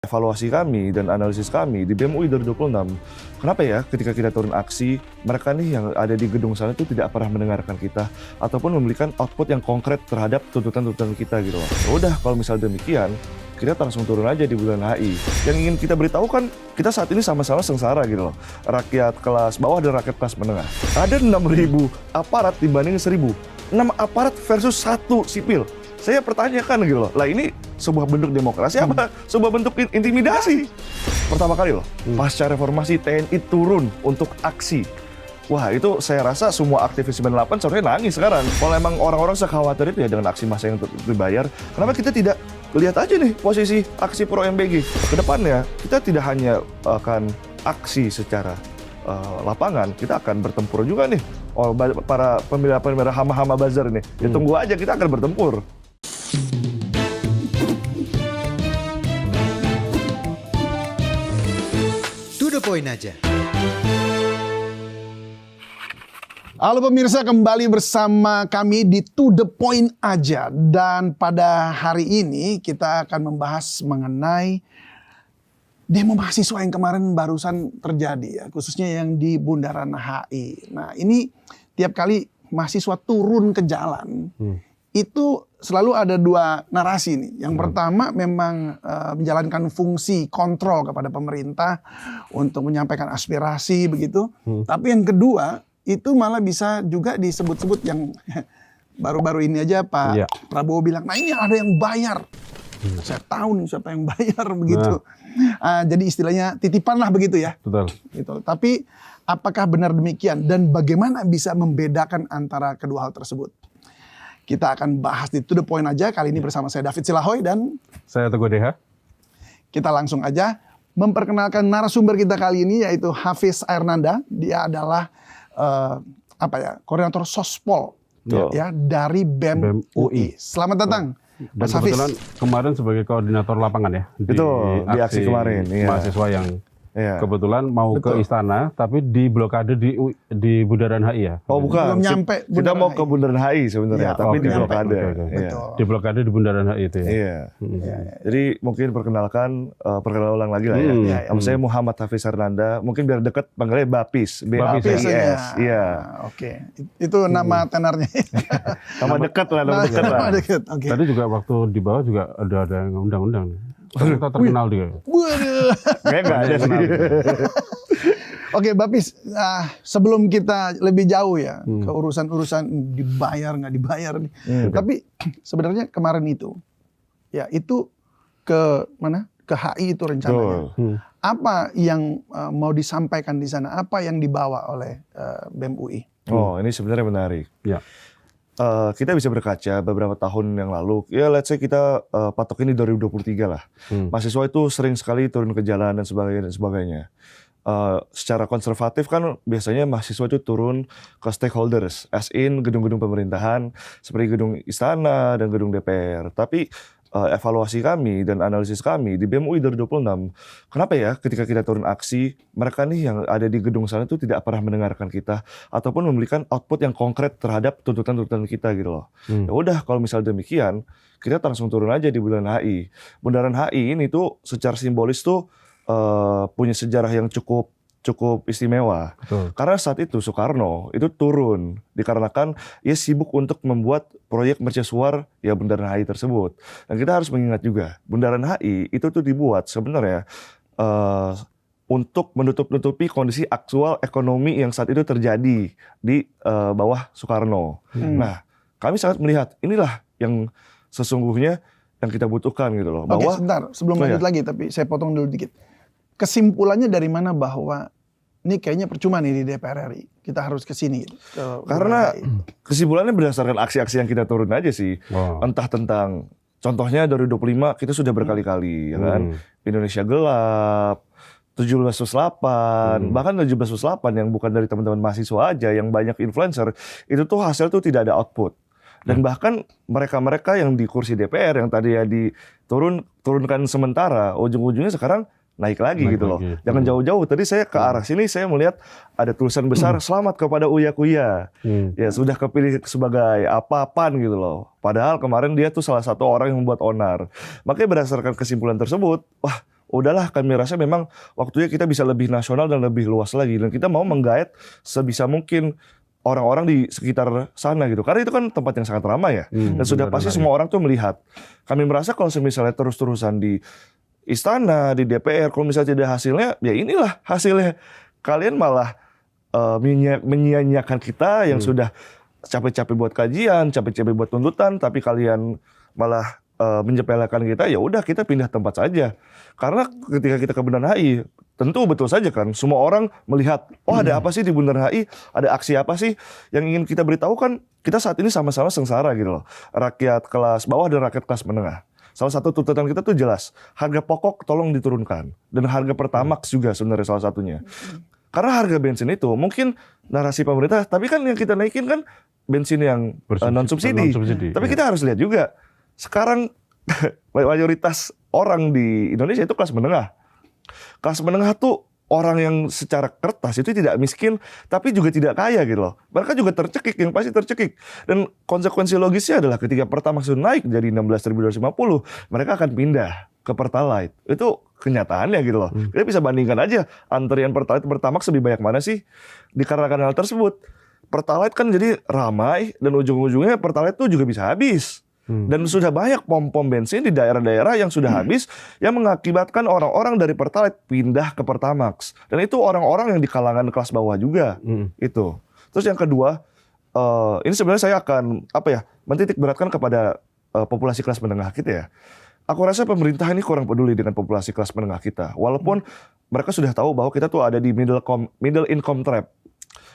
Evaluasi kami dan analisis kami di BEM UI 2026, kenapa ya ketika kita turun aksi, mereka nih yang ada di gedung sana itu tidak pernah mendengarkan kita ataupun memberikan output yang konkret terhadap tuntutan-tuntutan kita gitu loh. Ya udah, kalau misal demikian, kita langsung turun aja di Bundaran HI. Yang ingin kita beritahu kan, kita saat ini sama-sama sengsara gitu loh. Rakyat kelas bawah dan rakyat kelas menengah. Ada 6.000 aparat dibanding 1.000. 6 aparat versus 1 sipil. Saya pertanyakan gitu loh, lah ini sebuah bentuk demokrasi apa? Sebuah bentuk intimidasi. Pertama kali loh, pasca reformasi TNI turun untuk aksi. Wah, itu saya rasa semua aktivis 98 seharusnya nangis sekarang. Kalau emang orang-orang sekhawatir itu ya dengan aksi massa yang dibayar, kenapa kita tidak lihat aja nih posisi aksi pro MBG? Kedepannya kita tidak hanya akan aksi secara lapangan, kita akan bertempur juga nih. Para pembela hama-hama bazar ini, ya tunggu aja, kita akan bertempur. To the point aja. Halo pemirsa, kembali bersama kami di To The Point Aja. Dan pada hari ini kita akan membahas mengenai demo mahasiswa yang kemarin barusan terjadi ya, khususnya yang di Bundaran HI. Nah, ini tiap kali mahasiswa turun ke jalan, itu selalu ada dua narasi nih. Yang pertama memang menjalankan fungsi kontrol kepada pemerintah untuk menyampaikan aspirasi begitu. Tapi yang kedua itu malah bisa juga disebut-sebut yang baru-baru ini aja Pak Prabowo bilang, nah ini ada yang bayar. Saya tahu nih siapa yang bayar begitu. Jadi istilahnya titipan lah begitu ya. Betul. Gitu. Tapi apakah benar demikian dan bagaimana bisa membedakan antara kedua hal tersebut? Kita akan bahas di To The Point aja kali ini bersama saya David Silahoy dan Saya Teguh Deha. kita langsung aja memperkenalkan narasumber kita kali ini yaitu Hafiz Airnanda. Dia adalah koordinator Sospol ya dari BEM UI. Selamat datang. Dan Mas Hafiz. kebetulan kemarin sebagai koordinator lapangan ya Di aksi kemarin, iya. mahasiswa yang kebetulan mau ke istana tapi di blokade di Bundaran HI ya. Oh bukan, Belum nyampe kita Bundaran mau HI. ke Bundaran HI sebenarnya, Iya, tapi di oke. blokade. Oke. Iya. Betul. Di blokade di Bundaran HI itu ya. Iya. Jadi mungkin perkenalan ulang lagi lah ya. Nama saya Muhammad Hafiz Airnanda, mungkin biar dekat panggilnya Bapis, Bapis, BAPIS. Iya. Oke. Itu nama tenarnya. Nama dekat lah, nama dekat lah. Nama dekat. Oke. Tadi juga waktu di bawah juga ada yang undang-undang. Kita terkenal dia. Waduh. Kayaknya nggak ada sih. Oke, Bapis, sebelum kita lebih jauh ya ke urusan-urusan dibayar nggak dibayar nih. Tapi sebenarnya kemarin itu, ya itu ke mana? Ke HI itu rencananya. Apa yang mau disampaikan di sana? Apa yang dibawa oleh BEM UI? Oh, ini sebenarnya menarik. Ya. Kita bisa berkaca beberapa tahun yang lalu, ya let's say kita patok ini 2023 lah. Mahasiswa itu sering sekali turun ke jalan dan sebagainya. Secara konservatif kan biasanya mahasiswa itu turun ke stakeholders, as in gedung-gedung pemerintahan seperti gedung istana dan gedung DPR. Tapi evaluasi kami dan analisis kami di BEM UI 2026, kenapa ya ketika kita turun aksi, mereka nih yang ada di gedung sana itu tidak pernah mendengarkan kita ataupun memberikan output yang konkret terhadap tuntutan-tuntutan kita gitu loh. Ya udah, kalau misal demikian, kita langsung turun aja di Bundaran HI. Bundaran HI ini tuh secara simbolis tuh punya sejarah yang cukup istimewa. Betul. Karena saat itu Soekarno itu turun dikarenakan ia sibuk untuk membuat proyek mercusuar ya Bundaran HI tersebut. Dan kita harus mengingat juga Bundaran HI itu tuh dibuat sebenarnya untuk menutup-nutupi kondisi aktual ekonomi yang saat itu terjadi di bawah Soekarno. Nah, kami sangat melihat inilah yang sesungguhnya yang kita butuhkan gitu loh. Oke, Bahwa sebentar. Sebelum lanjut lagi, tapi saya potong dulu dikit. Kesimpulannya dari mana bahwa ini kayaknya percuma nih di DPR RI. Kita harus ke sini gitu. Karena kesimpulannya berdasarkan aksi-aksi yang kita turun aja sih. Entah tentang, contohnya 2025 kita sudah berkali-kali ya kan. Indonesia gelap, 17+8, bahkan 17+8 yang bukan dari teman-teman mahasiswa aja, yang banyak influencer, itu tuh hasil tuh tidak ada output. Dan bahkan mereka-mereka yang di kursi DPR yang tadi ya diturunkan sementara, ujung-ujungnya sekarang naik lagi gitu loh. Jangan jauh-jauh. Tadi saya ke arah sini saya melihat ada tulisan besar selamat kepada Uya Kuya. Ya sudah kepilih sebagai apa-apaan gitu loh. Padahal kemarin dia tuh salah satu orang yang membuat onar. Makanya berdasarkan kesimpulan tersebut, wah udahlah kami rasa memang waktunya kita bisa lebih nasional dan lebih luas lagi. Dan kita mau menggait sebisa mungkin orang-orang di sekitar sana gitu. Karena itu kan tempat yang sangat ramai ya. Dan sudah pasti semua orang tuh melihat. Kami merasa kalau misalnya terus-terusan di istana, di DPR, kalau misalnya tidak hasilnya, ya inilah hasilnya. Kalian malah menyia-nyiakan kita yang sudah capek-capek buat kajian, capek-capek buat tuntutan, tapi kalian malah menyepelekan kita. Ya udah kita pindah tempat saja. Karena ketika kita ke Bundaran HI, tentu betul saja kan, semua orang melihat, oh ada apa sih di Bundaran HI, ada aksi apa sih yang ingin kita beritahu kan, kita saat ini sama-sama sengsara gitu loh. Rakyat kelas bawah dan rakyat kelas menengah. Salah satu tuntutan kita tuh jelas, harga pokok tolong diturunkan. Dan harga Pertamax juga sebenarnya salah satunya. Karena harga bensin itu mungkin narasi pemerintah, tapi kan yang kita naikin kan bensin yang non-subsidi. Tapi kita harus lihat juga, sekarang mayoritas orang di Indonesia itu kelas menengah. Kelas menengah tuh orang yang secara kertas itu tidak miskin, tapi juga tidak kaya gitu loh. Mereka juga tercekik, yang pasti tercekik. Dan konsekuensi logisnya adalah ketika Pertamax naik jadi 16.250, mereka akan pindah ke Pertalite. Itu kenyataannya gitu loh. Kita bisa bandingkan aja antrian Pertalite Pertamax lebih banyak mana sih dikarenakan hal tersebut. Pertalite kan jadi ramai dan ujung-ujungnya Pertalite tuh juga bisa habis. Dan sudah banyak pom-pom bensin di daerah-daerah yang sudah habis yang mengakibatkan orang-orang dari Pertalite pindah ke Pertamax. Dan itu orang-orang yang di kalangan kelas bawah juga. Itu. Terus yang kedua, ini sebenarnya saya akan mentitik beratkan kepada populasi kelas menengah kita ya. Aku rasa pemerintah ini kurang peduli dengan populasi kelas menengah kita. Walaupun mereka sudah tahu bahwa kita tuh ada di middle income trap.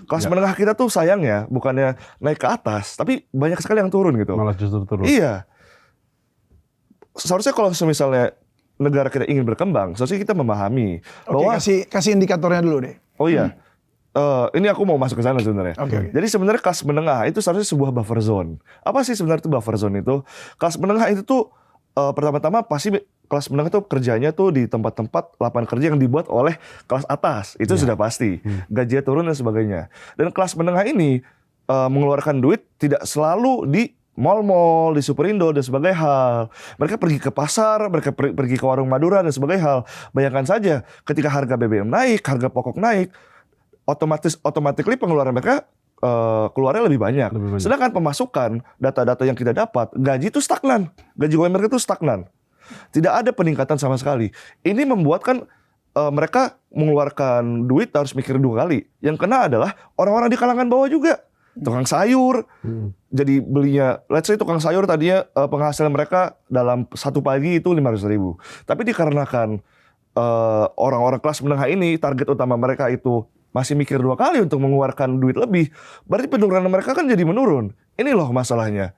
Kelas menengah kita tuh sayangnya bukannya naik ke atas, tapi banyak sekali yang turun gitu. Malah justru turun. Iya. Seharusnya kalau misalnya negara kita ingin berkembang, seharusnya kita memahami bahwa kasih indikatornya dulu deh. Oh iya. Ini aku mau masuk ke sana sebenarnya. Jadi sebenarnya kelas menengah itu seharusnya sebuah buffer zone. Apa sih sebenarnya itu buffer zone itu? Kelas menengah itu tuh pertama-tama pasti kelas menengah itu kerjanya tuh di tempat-tempat lapangan kerja yang dibuat oleh kelas atas. Itu sudah pasti. Gajinya turun dan sebagainya. Dan kelas menengah ini mengeluarkan duit tidak selalu di mal-mal, di Superindo dan sebagainya hal. Mereka pergi ke pasar, mereka pergi ke warung Madura dan sebagainya hal. Bayangkan saja ketika harga BBM naik, harga pokok naik, automatically pengeluaran mereka keluarnya lebih banyak. Sedangkan pemasukan, data-data yang kita dapat, gaji itu stagnan. Gaji UMR itu stagnan. Tidak ada peningkatan sama sekali. Ini membuat kan mereka mengeluarkan duit harus mikir 2 kali. Yang kena adalah orang-orang di kalangan bawah juga. Tukang sayur. Jadi belinya, let's say tukang sayur tadinya penghasilan mereka dalam satu pagi itu 500.000. Tapi dikarenakan orang-orang kelas menengah ini, target utama mereka itu masih mikir 2 kali untuk mengeluarkan duit lebih, berarti penurunan mereka kan jadi menurun. Ini loh masalahnya.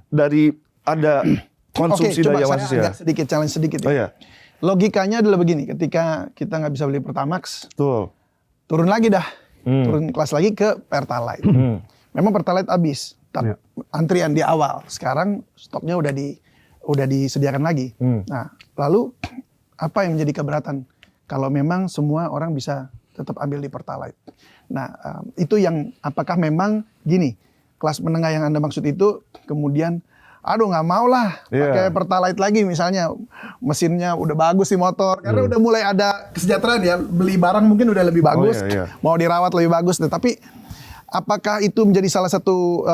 Dari ada konsumsi daya manusia. Challenge sedikit. Oh, iya. Logikanya adalah begini, ketika kita nggak bisa beli Pertamax, turun lagi dah. Turun kelas lagi ke Pertalite. Memang Pertalite habis, tapi antrian di awal. Sekarang stoknya udah disediakan lagi. Nah, lalu apa yang menjadi keberatan? Kalau memang semua orang bisa tetap ambil di Pertalite. Nah, itu yang apakah memang gini, kelas menengah yang Anda maksud itu kemudian aduh nggak mau lah pakai Pertalite lagi misalnya, mesinnya udah bagus di motor karena udah mulai ada kesejahteraan ya, beli barang mungkin udah lebih bagus, mau dirawat lebih bagus. Tapi apakah itu menjadi salah satu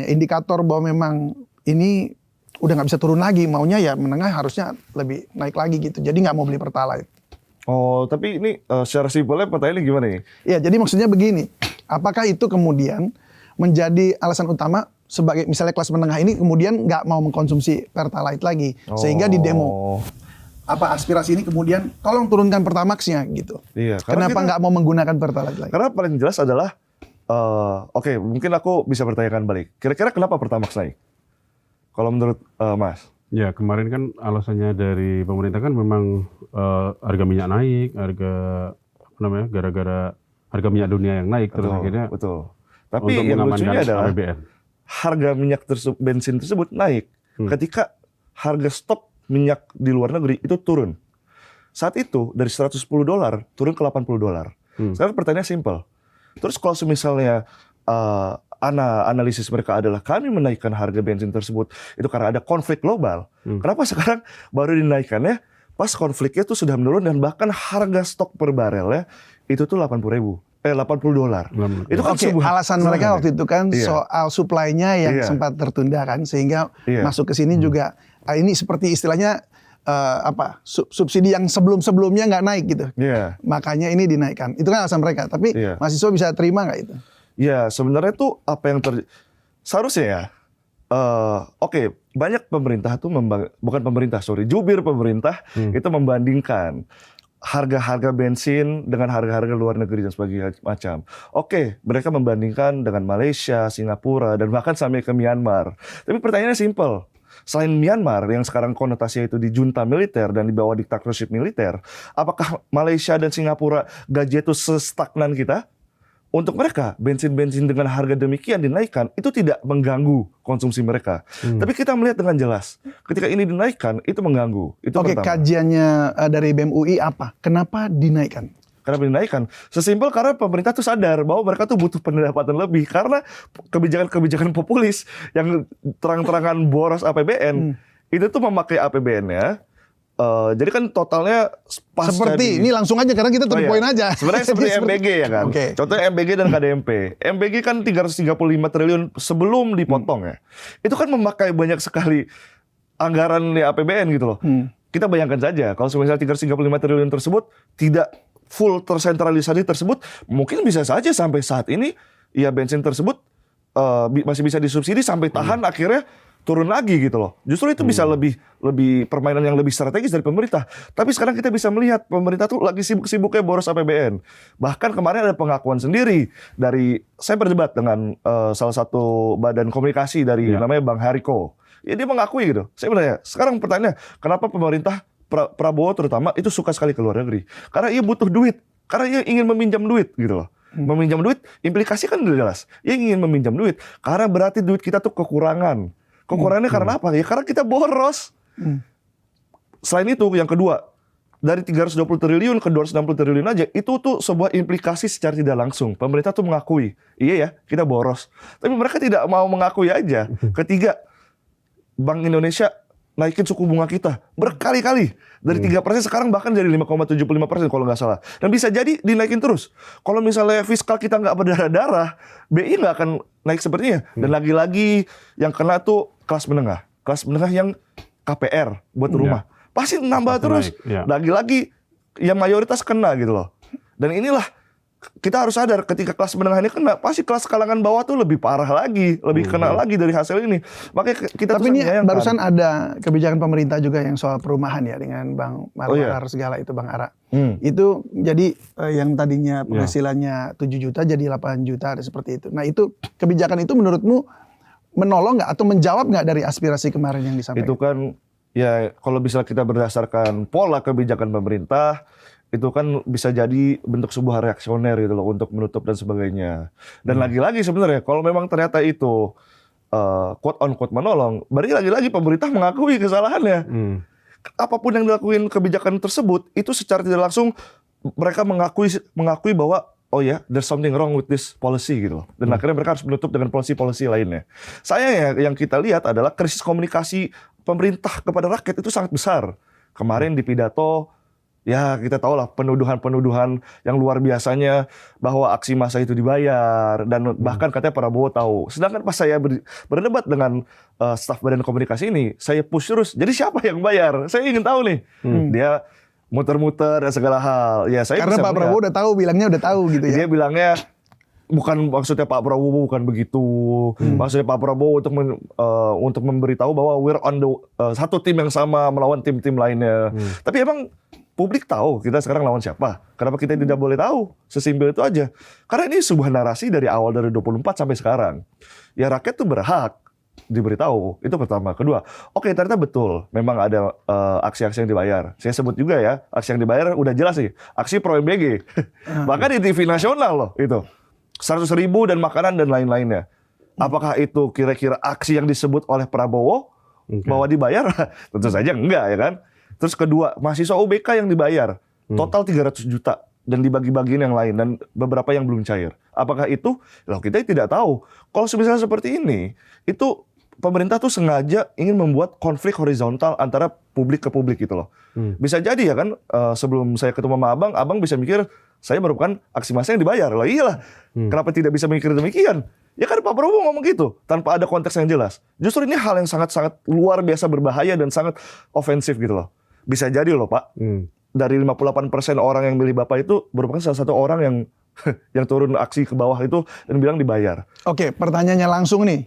indikator bahwa memang ini udah nggak bisa turun lagi, maunya ya menengah harusnya lebih naik lagi gitu, jadi nggak mau beli Pertalite. Oh, tapi ini secara simpelnya pertanyaannya gimana nih? Iya, jadi maksudnya begini, apakah itu kemudian menjadi alasan utama sebagai misalnya kelas menengah ini kemudian nggak mau mengkonsumsi Pertalite lagi, sehingga di demo apa aspirasi ini kemudian tolong turunkan Pertamax-nya gitu. Iya. Kenapa nggak mau menggunakan Pertalite lagi? Karena paling jelas adalah, mungkin aku bisa bertanyakan balik. Kira-kira kenapa Pertamax naik? Kalau menurut Mas? Ya kemarin kan alasannya dari pemerintah kan memang harga minyak naik, gara-gara harga minyak dunia yang naik, terus akhirnya. Betul. Tapi yang lucunya adalah harga minyak bensin tersebut naik ketika harga stok minyak di luar negeri itu turun. Saat itu dari $110 turun ke $80. Sekarang pertanyaan simpel. Terus kalau misalnya analisis mereka adalah kami menaikkan harga bensin tersebut itu karena ada konflik global. Kenapa sekarang baru dinaikannya pas konfliknya tuh sudah menurun dan bahkan harga stok per barelnya itu tuh $80. Itu kan Oke, sebuah alasan mereka waktu itu kan Iya. soal supply-nya yang Iya. sempat tertunda kan, sehingga Iya. masuk ke sini juga ini seperti istilahnya subsidi yang sebelum-sebelumnya nggak naik gitu. Iya. Makanya ini dinaikkan. Itu kan alasan mereka. Tapi Iya. mahasiswa bisa terima nggak itu? Ya, sebenarnya tuh apa yang seharusnya ya. Oke, banyak pemerintah tuh jubir pemerintah itu membandingkan harga-harga bensin dengan harga-harga luar negeri dan sebagainya macam. Oke, mereka membandingkan dengan Malaysia, Singapura, dan bahkan sampai ke Myanmar. Tapi pertanyaannya simpel. Selain Myanmar yang sekarang konotasinya itu di junta militer dan di bawah diktatorship militer, apakah Malaysia dan Singapura gaji itu sestagnan kita? Untuk mereka, bensin-bensin dengan harga demikian dinaikkan, itu tidak mengganggu konsumsi mereka. Tapi kita melihat dengan jelas, ketika ini dinaikkan, itu mengganggu. Itu Oke, pertama. kajiannya dari BEM UI apa? Kenapa dinaikkan? Kenapa dinaikkan? Sesimpel karena pemerintah tuh sadar bahwa mereka tuh butuh pendapatan lebih. Karena kebijakan-kebijakan populis yang terang-terangan boros APBN, itu tuh memakai APBN-nya. Jadi kan totalnya pas Seperti ini langsung aja karena kita poin aja. Sebenarnya seperti MBG ya kan. Oke. Contohnya MBG dan KDMP. MBG kan 335 triliun sebelum dipotong ya. Itu kan memakai banyak sekali anggaran di APBN gitu loh. Kita bayangkan saja kalau misalnya 335 triliun tersebut tidak full tersentralisasi tersebut, mungkin bisa saja sampai saat ini ya bensin tersebut masih bisa disubsidi sampai tahan akhirnya turun lagi gitu loh. Justru itu bisa lebih permainan yang lebih strategis dari pemerintah. Tapi sekarang kita bisa melihat pemerintah tuh lagi sibuk-sibuknya boros APBN. Bahkan kemarin ada pengakuan sendiri dari, saya berdebat dengan salah satu badan komunikasi dari namanya Bang Hariko. Ya dia mengakui gitu. Saya bertanya, sekarang pertanyaannya, kenapa pemerintah Prabowo terutama itu suka sekali ke luar negeri? Karena ia butuh duit. Karena ia ingin meminjam duit gitu loh. Meminjam duit, implikasi kan udah jelas. Ia ingin meminjam duit karena berarti duit kita tuh kekurangan. Kekurangannya karena apa? Ya karena kita boros. Selain itu, yang kedua, dari 320 triliun ke 260 triliun aja, itu tuh sebuah implikasi secara tidak langsung. Pemerintah tuh mengakui, iya ya, kita boros. Tapi mereka tidak mau mengakui aja. Ketiga, Bank Indonesia naikin suku bunga kita berkali-kali. Dari 3% sekarang bahkan jadi 5,75% kalau nggak salah. Dan bisa jadi dinaikin terus. Kalau misalnya fiskal kita nggak berdarah-darah, BI nggak akan naik sepertinya. Dan lagi-lagi yang kena tuh kelas menengah. Kelas menengah yang KPR buat rumah. Pasti nambah terus. Lagi-lagi yang mayoritas kena gitu loh. Dan inilah kita harus sadar ketika kelas menengah ini kena, pasti kelas kalangan bawah tuh lebih parah lagi, lebih kena lagi dari hasil ini. Makanya kita Tapi ini menyayangkan. barusan ada kebijakan pemerintah juga yang soal perumahan ya dengan Bang Marwarar segala itu Bang Ara. Itu jadi yang tadinya penghasilannya 7 juta jadi 8 juta ada seperti itu. Nah itu kebijakan itu menurutmu menolong nggak atau menjawab nggak dari aspirasi kemarin yang disampaikan? Itu kan ya kalau bisa kita berdasarkan pola kebijakan pemerintah, itu kan bisa jadi bentuk sebuah reaksioner gitu loh untuk menutup dan sebagainya. Dan lagi-lagi sebenarnya kalau memang ternyata itu quote on quote menolong, berarti lagi-lagi pemerintah mengakui kesalahannya. Apapun yang dilakuin kebijakan tersebut itu secara tidak langsung mereka mengakui bahwa oh ya, there's something wrong with this policy gitu loh. Dan akhirnya mereka harus menutup dengan policy lainnya. Sayangnya yang kita lihat adalah krisis komunikasi pemerintah kepada rakyat itu sangat besar. Kemarin di pidato ya kita tahu lah penuduhan-penuduhan yang luar biasanya bahwa aksi massa itu dibayar dan bahkan katanya Prabowo tahu. Sedangkan pas saya berdebat dengan staf badan komunikasi ini, saya push terus. Jadi siapa yang bayar? Saya ingin tahu nih. Dia muter-muter dan segala hal. Ya saya Karena bisa Pak Prabowo udah tahu, bilangnya udah tahu gitu ya. Dia bilangnya bukan maksudnya Pak Prabowo bukan begitu. Maksudnya Pak Prabowo untuk memberitahu bahwa we're on the satu tim yang sama melawan tim-tim lainnya. Tapi emang publik tahu kita sekarang lawan siapa. Kenapa kita tidak boleh tahu? Sesimpel itu aja. Karena ini sebuah narasi dari awal dari 24 sampai sekarang. Ya rakyat tuh berhak diberitahu. Itu pertama. Kedua, oke ternyata betul. Memang ada aksi-aksi yang dibayar. Saya sebut juga ya, aksi yang dibayar udah jelas sih. Aksi pro MBG. Bahkan di TV nasional loh itu. 100.000 dan makanan dan lain-lainnya. Apakah itu kira-kira aksi yang disebut oleh Prabowo bahwa dibayar? Tentu saja enggak ya kan. Terus kedua, mahasiswa UBK yang dibayar. Total 300 juta. Dan dibagi-bagiin yang lain. Dan beberapa yang belum cair. Apakah itu? Loh kita tidak tahu. Kalau misalnya seperti ini, itu pemerintah tuh sengaja ingin membuat konflik horizontal antara publik ke publik gitu loh. Bisa jadi ya kan, sebelum saya ketemu sama abang bisa mikir saya merupakan aksi massa yang dibayar. Lah iyalah, kenapa tidak bisa mikir demikian? Ya kan Pak Prabowo ngomong gitu, tanpa ada konteks yang jelas. Justru ini hal yang sangat-sangat luar biasa berbahaya dan sangat ofensif gitu loh. Bisa jadi loh Pak, dari 58% orang yang milih Bapak itu merupakan salah satu orang yang yang turun aksi ke bawah itu dan bilang dibayar. Oke, pertanyaannya langsung nih.